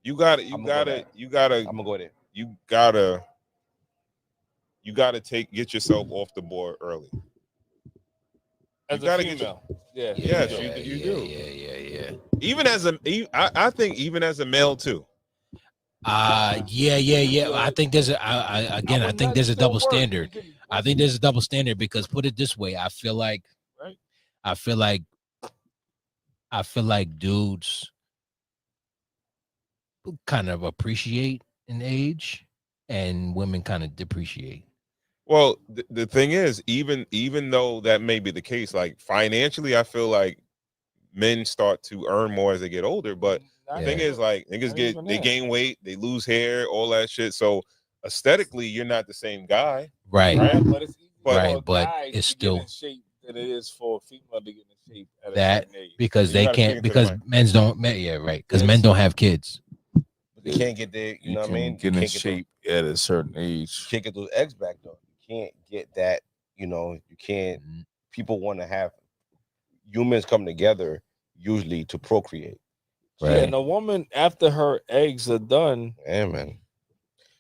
You gotta. I'm gonna go there. You gotta get yourself off the board early. As a female, yes, you do. Yeah. Even as I think even as a male too. Yeah. I think there's I think there's a double standard. I think there's a double standard because put it this way, I feel like dudes kind of appreciate an age and women kind of depreciate. Well, the thing is, even though that may be the case, like financially, I feel like men start to earn more as they get older. But the thing is, like niggas they gain weight, they lose hair, all that shit. So aesthetically, you're not the same guy, right? But it's it's still in shape than it is for a female to get in shape at that a certain age. because they can't because men don't because men don't have kids. They can't get there. You know what I mean? Get in shape at a certain age. You can't get those eggs back though. You can't get that. You know, you can't. People want to have humans come together usually to procreate. Right. Yeah, and a woman after her eggs are done, yeah, man.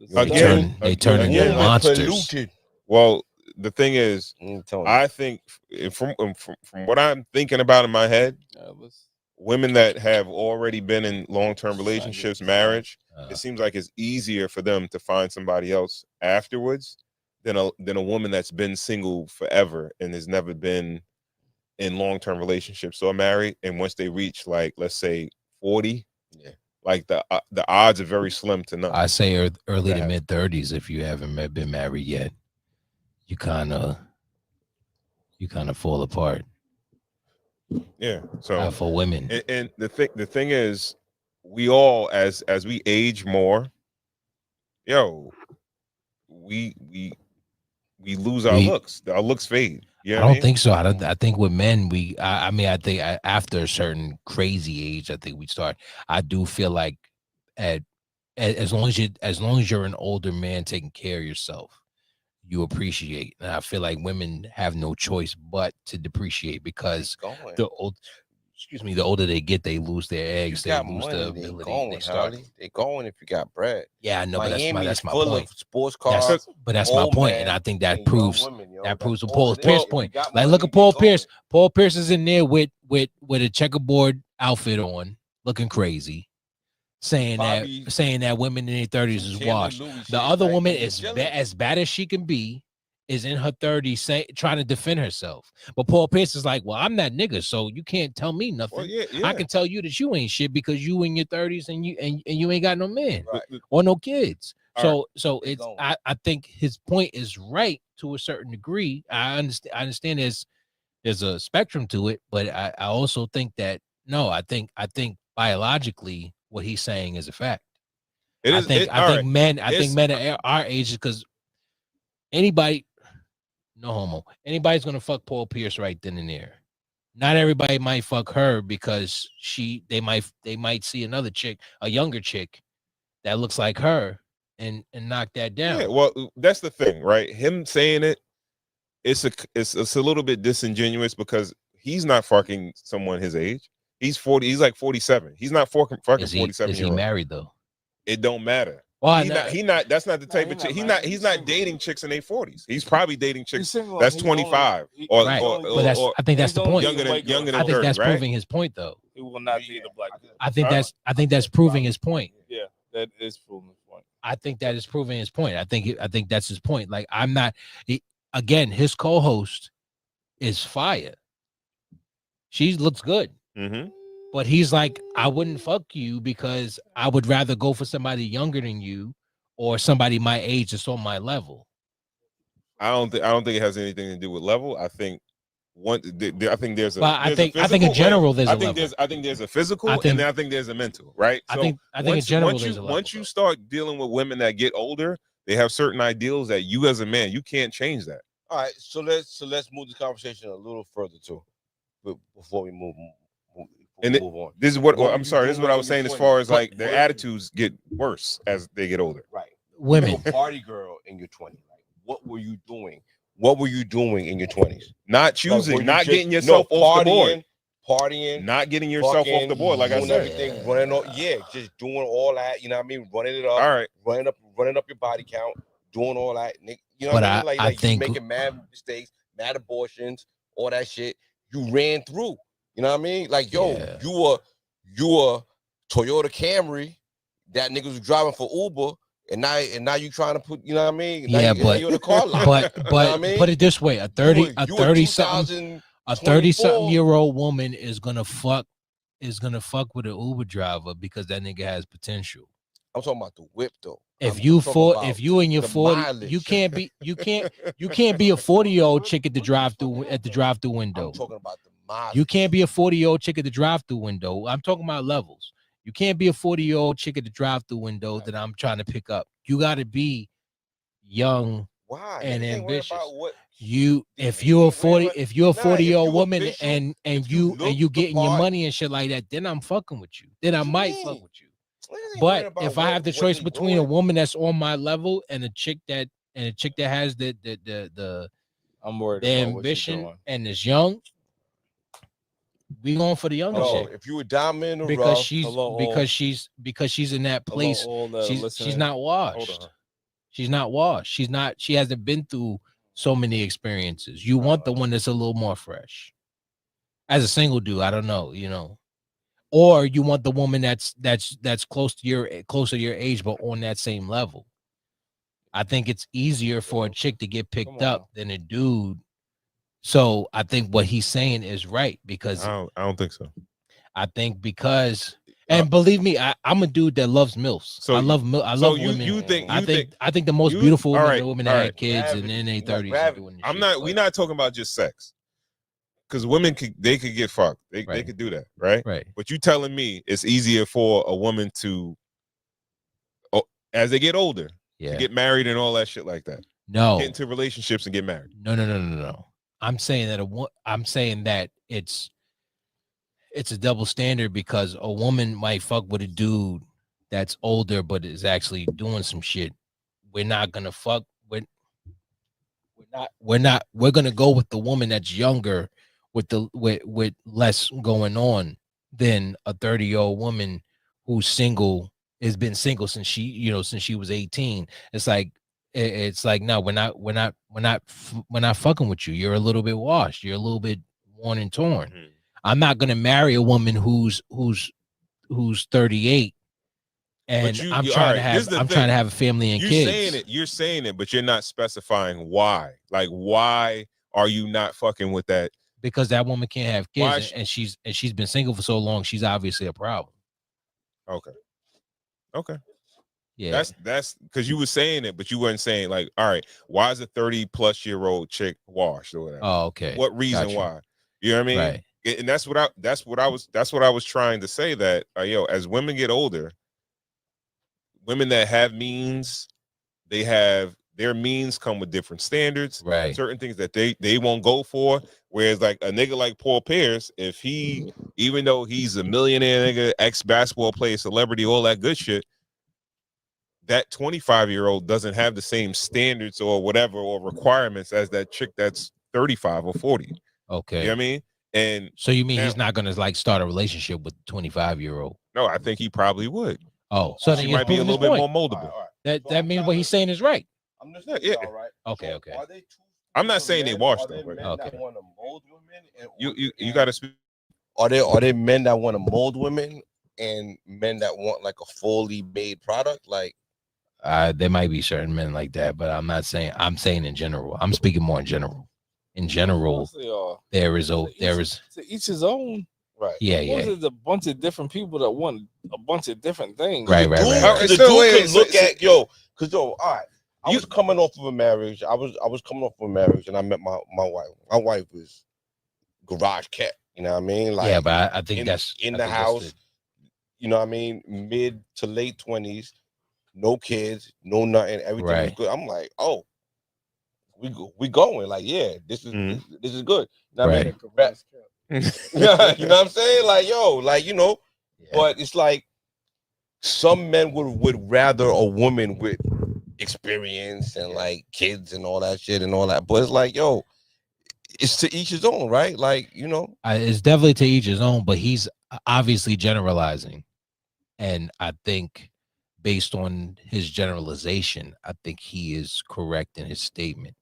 They turn into monsters. Polluted. Well, the thing is, I think from what I'm thinking about in my head, women that have already been in long-term relationships, marriage, it seems like it's easier for them to find somebody else afterwards than a woman that's been single forever and has never been in long-term relationships or married. And once they reach, like, let's say 40, like the odds are very slim to none. I say early to mid 30s if you haven't been married yet. You kind of fall apart. Yeah. So for women, and the thing is, we all as we age more, we lose our looks. Our looks fade. I don't think so. I think with men, I think after a certain crazy age, I think we start. I do feel like as long as you're an older man taking care of yourself, you appreciate. And I feel like women have no choice but to depreciate because the older they get, they lose their eggs. They lose the ability. They going if you got bread. Yeah, I know, but that's my full point. Of sports cars, but that's my point, and I think that proves Paul Pierce's point. Like, look at Paul Pierce. Paul Pierce is in there with a checkerboard outfit on, looking crazy, saying that women in their 30s is washed. The other woman is as bad as she can be. Is in her 30s trying to defend herself. But Paul Pierce is like, well, I'm that nigga, so you can't tell me nothing. Well, I can tell you that you ain't shit because you in your 30s and you ain't got no man or no kids. So it's I think his point is right to a certain degree. I understand there's a spectrum to it, but I also think that I think biologically what he's saying is a fact. I think men at our age, because anybody, no homo, anybody's gonna fuck Paul Pierce right then and there. Not everybody might fuck her because they might see another chick, a younger chick that looks like her and knock that down. Yeah, well, that's the thing, right? Him saying it's a little bit disingenuous because he's not fucking someone his age. He's 40. He's like 47. He's not fucking 47. Is he married though? It don't matter. Well, he not. That's not the type of chick. He's not dating chicks in their 40s. He's probably dating chicks that's 25 I think that's the point. Younger than I think 30, that's right? proving his point, though. He will not date a black girl. I think that's proving his point. Yeah, that is proving his point. I think that is proving his point. I think that's his point. Like, I'm not. Again, his co-host is fire. She looks good. Mm-hmm. But he's like, I wouldn't fuck you because I would rather go for somebody younger than you or somebody my age that's on my level. I don't think it has anything to do with level. I think I think there's a. Well, I think in general there's a level. I think there's a physical, and then I think there's a mental. Right. I think in general there's a level. Once you start dealing with women that get older, they have certain ideals that you as a man you can't change that. All right. So let's move the conversation a little further too, before we move on. This is what I'm sorry. This is what I was saying as far as like their attitudes get worse as they get older. Right. Women. You're a party girl in your 20s. Right? What were you doing? What were you doing in your 20s? Not choosing, not getting yourself off the board. partying, not getting yourself off the board, like I said, everything, running up, just doing all that. You know what I mean? Running it up, all right, running up your body count, doing all that. You know But what I mean? I think you making mad mistakes, mad abortions, all that shit. You ran through. You know what I mean? Like, yo, you a Toyota Camry that niggas was driving for Uber. And now you trying to put, you know what I mean? Now but you're in the car lot. But you know what I mean? Put it this way: a 30-something year old woman is gonna fuck with an Uber driver because that nigga has potential. I'm talking about the whip though. If you in your 40, you can't be a 40-year-old chick at the drive-through window. I'm talking about the mileage. You can't be a 40-year-old chick at the drive-through window. I'm talking about levels. You can't be a 40-year-old chick at the drive-through window that I'm trying to pick up. You got to be young and ambitious. If you're a 40-year-old woman and you getting your money and shit like that, then I'm fucking with you. Then I might fuck with you. But if I have the choice between a woman that's on my level and a chick that has the ambition and is young, we going for the younger chick. If you a diamond in the rough, because she's in that place. She's not washed. She's not washed. She hasn't been through so many experiences. You want the one that's a little more fresh. As a single dude, I don't know, or you want the woman that's closer to your age, but on that same level. I think it's easier for a chick to get picked up than a dude. So I think what he's saying is right, because I don't think so. I think because, and believe me, I'm a dude that loves MILFs. So I love women. I think the most beautiful women are women that had kids and in their 30s. We're not talking about just sex. Because women could get fucked. They could do that, right? Right. But you telling me it's easier for a woman to, as they get older, to get married and all that shit like that. No. Get into relationships and get married. No. I'm saying that it's a double standard, because a woman might fuck with a dude that's older but is actually doing some shit. We're not gonna fuck with. We're gonna go with the woman that's younger, with less going on, than a 30-year-old woman who's single, has been single since she was 18. It's like no, we're not fucking with you. You're a little bit washed. You're a little bit worn and torn. Mm-hmm. I'm not gonna marry a woman who's 38 and I'm trying to have a family and kids. You're saying it, but you're not specifying why. Like, why are you not fucking with that? Because that woman can't have kids, and she's been single for so long. She's obviously a problem. Okay. Yeah. That's because you were saying it, but you weren't saying, like, all right, why is a 30-plus-year-old chick washed or whatever? Oh, okay. What reason why? You know what I mean? Right. And that's what I was trying to say, that as women get older, women that have means, their means come with different standards, right? Certain things that they won't go for. Whereas like a nigga like Paul Pierce, if he, even though he's a millionaire nigga, ex-basketball player, celebrity, all that good shit, that 25-year-old doesn't have the same standards or whatever or requirements as that chick that's 35 or 40. Okay. You know what I mean? And so you mean he's not gonna like start a relationship with a 25-year-old? No, I think he probably would. Oh, so she might be a little bit more moldable. Right. That means what he's saying is right. I'm just yeah. All right. Okay. So are they I'm not saying they washed though. Men that want to mold women you got to speak. Are there men that want to mold women and men that want like a fully made product? Like, there might be certain men like that, but I'm not saying. I'm saying in general. I'm speaking more in general. In general, there is to each his own. Right. Yeah. There's a bunch of different people that want a bunch of different things. Right. The dude could look at because all right. I was coming off of a marriage. I was coming off of a marriage, and I met my wife. My wife was garage cat. You know what I mean? Like, yeah, but I think that's in the house. You know what I mean? Mid to late 20s, no kids, no nothing. Everything was good. I'm like, oh, we going. Like, yeah, this is good. You know what I mean? You know what I'm saying? Like, but it's like some men would rather a woman with experience and like kids and all that shit and all that. But it's like, it's to each his own, right? Like, you know, it's definitely to each his own, but he's obviously generalizing. And I think based on his generalization, I think he is correct in his statement.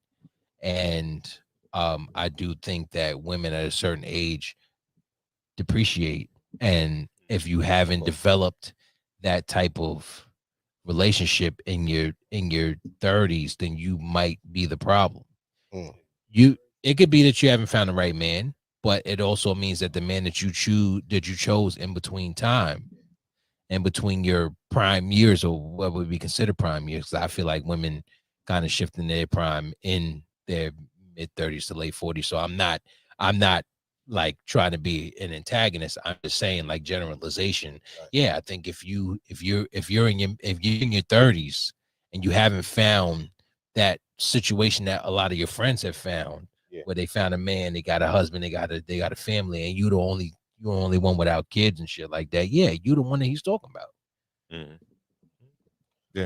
And I do think that women at a certain age depreciate. And if you haven't developed that type of relationship in your 30s, then you might be the problem. It could be that you haven't found the right man, but it also means that the man that you chose in between time, in between your prime years, or what would be considered prime years, because I feel like women kind of shift in their prime in their mid 30s to late 40s. So I'm not like trying to be an antagonist. I'm just saying, like, generalization. Right. Yeah, I think if you're in your 30s and you haven't found that situation that a lot of your friends have found, where they found a man, they got a husband, they got a family, and you're the only one without kids and shit like that. Yeah, you're the one that he's talking about.